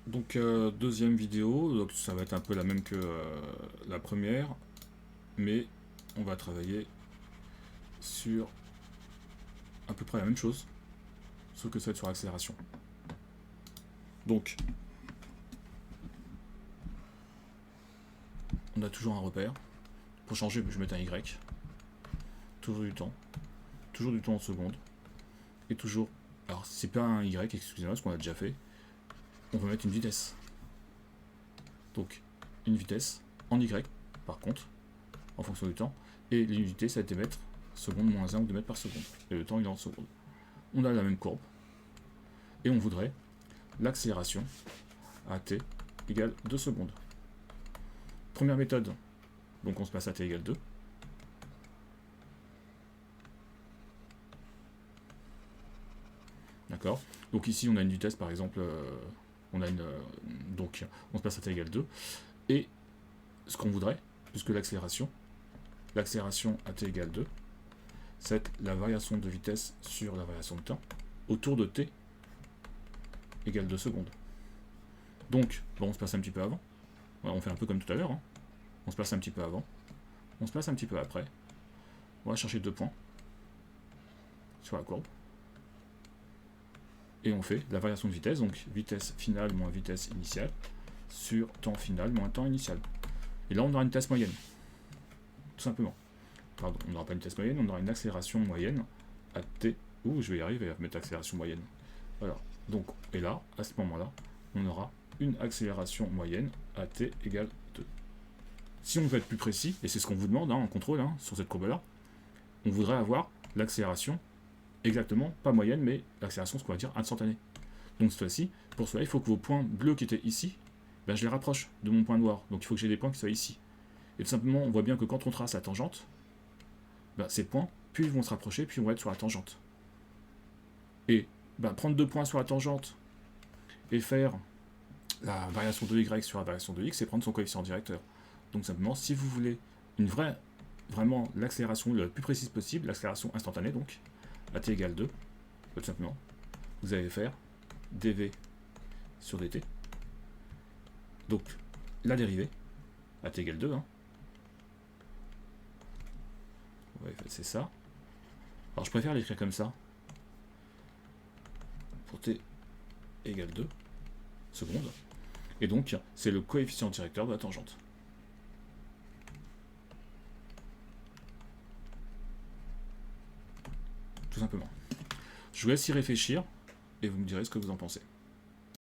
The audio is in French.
Donc deuxième vidéo, donc ça va être un peu la même que la première, mais on va travailler sur à peu près la même chose, sauf que ça va être sur l'accélération. Donc on a toujours un repère. Pour changer, je vais mettre un Y. Toujours du temps en secondes. Et toujours. Alors c'est pas un Y, excusez-moi, ce qu'on a déjà fait. On va mettre une vitesse. Donc une vitesse en Y, par contre, en fonction du temps. Et l'unité, ça va être des mètres, seconde moins 1 ou 2 mètres par seconde. Et le temps, il est en secondes. On a la même courbe. Et on voudrait l'accélération à t égale 2 secondes. Première méthode, donc on se passe à t égale 2. D'accord. Donc ici, on a une vitesse, par exemple, donc on se passe à t égale 2. Et ce qu'on voudrait, puisque l'accélération à t égale 2, c'est la variation de vitesse sur la variation de temps autour de t égale 2 secondes. Donc, bon, on se passe un petit peu avant. Ouais, on fait un peu comme tout à l'heure. Hein. On se passe un petit peu avant. On se passe un petit peu après. On va chercher 2 points sur la courbe. Et on fait la variation de vitesse, donc vitesse finale moins vitesse initiale, sur temps final moins temps initial. Et là, on aura une vitesse moyenne. Tout simplement. Pardon, on n'aura pas une vitesse moyenne, on aura une accélération moyenne à t. Ouh, je vais y arriver à mettre accélération moyenne. Voilà. Donc, et là, à ce moment-là, on aura une accélération moyenne à t égale 2. Si on veut être plus précis, et c'est ce qu'on vous demande en contrôle, sur cette courbe-là, on voudrait avoir l'accélération exactement, pas moyenne, mais l'accélération, ce qu'on va dire instantanée. Donc cette fois-ci, pour cela, il faut que vos points bleus qui étaient ici, je les rapproche de mon point noir. Donc il faut que j'ai des points qui soient ici. Et tout simplement, on voit bien que quand on trace la tangente, ces points, puis ils vont se rapprocher, puis ils vont être sur la tangente. Et prendre 2 points sur la tangente et faire la variation de y sur la variation de x, c'est prendre son coefficient directeur. Donc simplement, si vous voulez vraiment l'accélération la plus précise possible, l'accélération instantanée, donc, à t égale 2, tout simplement, vous allez faire dv sur dt. Donc, la dérivée, à t égale 2, on va effacer ça. Alors, je préfère l'écrire comme ça, pour t égale 2 secondes. Et donc, c'est le coefficient directeur de la tangente. Tout simplement. Je vous laisse y réfléchir, et vous me direz ce que vous en pensez.